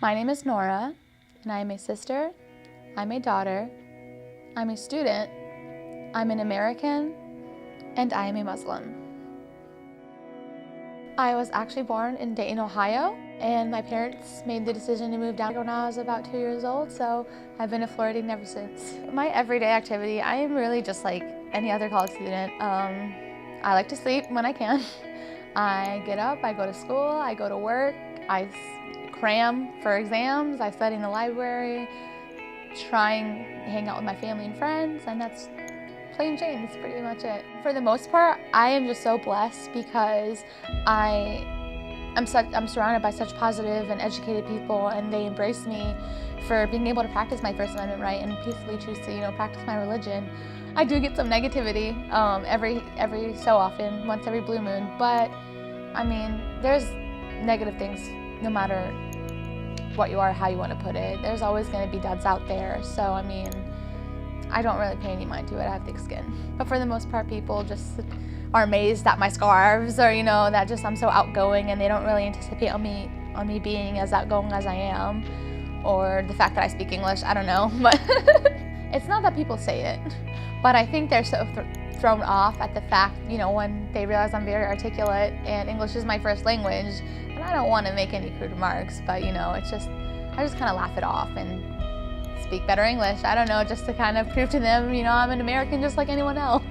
My name is Nora, and I am a sister, I'm a daughter, I'm a student, I'm an American, and I am a Muslim. I was actually born in Dayton, Ohio, and my parents made the decision to move down when I was about 2 years old, so I've been a Floridian ever since. My everyday activity, I am really just like any other college student. I like to sleep when I can. I get up, I go to school, I go to work, I cram for exams, I study in the library, try and hang out with my family and friends, and that's plain Jane, that's pretty much it. For the most part, I am just so blessed because I'm surrounded by such positive and educated people, and they embrace me for being able to practice my First Amendment right and peacefully choose to, practice my religion. I do get some negativity every so often, once every blue moon, but I mean, there's negative things no matter what you are, how you want to put it. There's always going to be duds out there, so I mean, I don't really pay any mind to it. I have thick skin. But for the most part, people just are amazed at my scarves, or that just I'm so outgoing, and they don't really anticipate on me being as outgoing as I am, or the fact that I speak English. I don't know, but it's not that people say it, but I think they're so thrown off at the fact, when they realize I'm very articulate and English is my first language, and I don't want to make any crude remarks, but I just kind of laugh it off and speak better English. I don't know, just to kind of prove to them, I'm an American just like anyone else.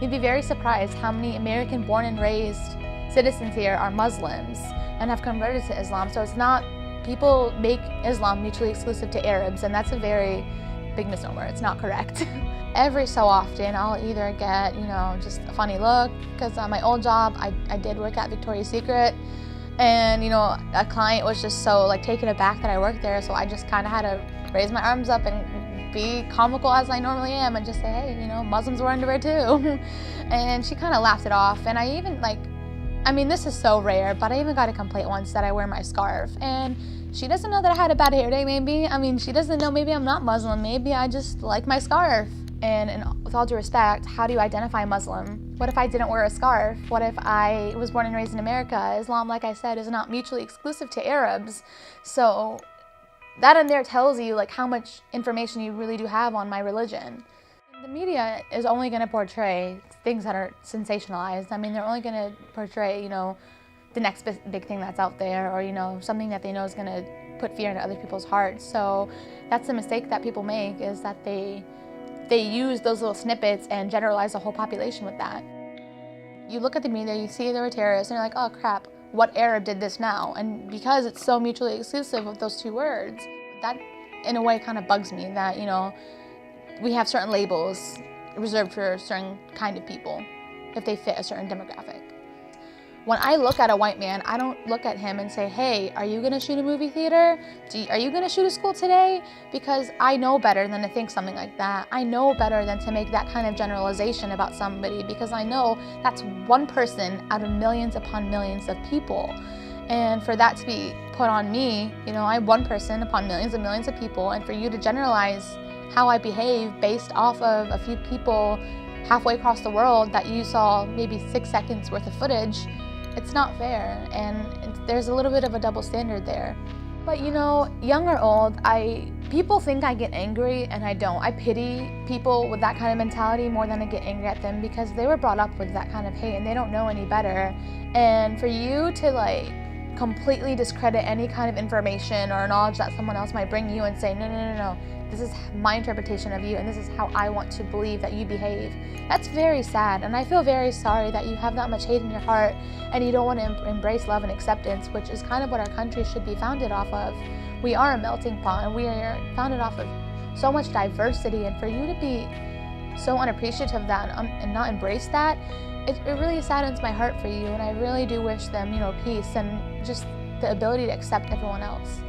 You'd be very surprised how many American born and raised citizens here are Muslims and have converted to Islam. So it's not, people make Islam mutually exclusive to Arabs, and that's a very big misnomer. It's not correct. Every so often, I'll either get, just a funny look, because on my old job, I did work at Victoria's Secret, and, a client was just so, taken aback that I worked there, so I just kind of had to raise my arms up and be comical as I normally am and just say, hey, Muslims were underwear too. And she kind of laughed it off, and I even, this is so rare, but I even got a complaint once that I wear my scarf, and she doesn't know that I had a bad hair day, maybe. She doesn't know maybe I'm not Muslim, maybe I just like my scarf. And with all due respect, how do you identify Muslim? What if I didn't wear a scarf? What if I was born and raised in America? Islam, like I said, is not mutually exclusive to Arabs. So that in there tells you how much information you really do have on my religion. The media is only going to portray things that are sensationalized. They're only going to portray, the next big thing that's out there, or, something that they know is going to put fear into other people's hearts. So that's the mistake that people make, is that they use those little snippets and generalize the whole population with that. You look at the media, you see they were terrorists, and you're like, oh crap, what Arab did this now? And because it's so mutually exclusive with those two words, that in a way kind of bugs me that, we have certain labels reserved for a certain kind of people if they fit a certain demographic. When I look at a white man, I don't look at him and say, hey, are you gonna shoot a movie theater? Are you gonna shoot a school today? Because I know better than to think something like that. I know better than to make that kind of generalization about somebody, because I know that's one person out of millions upon millions of people. And for that to be put on me, I'm one person upon millions and millions of people, and for you to generalize how I behave based off of a few people halfway across the world that you saw maybe 6 seconds worth of footage, it's not fair, and there's a little bit of a double standard there. But young or old, people think I get angry, and I don't. I pity people with that kind of mentality more than I get angry at them, because they were brought up with that kind of hate and they don't know any better. And for you to completely discredit any kind of information or knowledge that someone else might bring you and say, no, this is my interpretation of you, and this is how I want to believe that you behave. That's very sad, and I feel very sorry that you have that much hate in your heart and you don't want to embrace love and acceptance, which is kind of what our country should be founded off of. We are a melting pot, and we are founded off of so much diversity, and for you to be so unappreciative of that and not embrace that, it really saddens my heart for you, and I really do wish them, peace and just the ability to accept everyone else.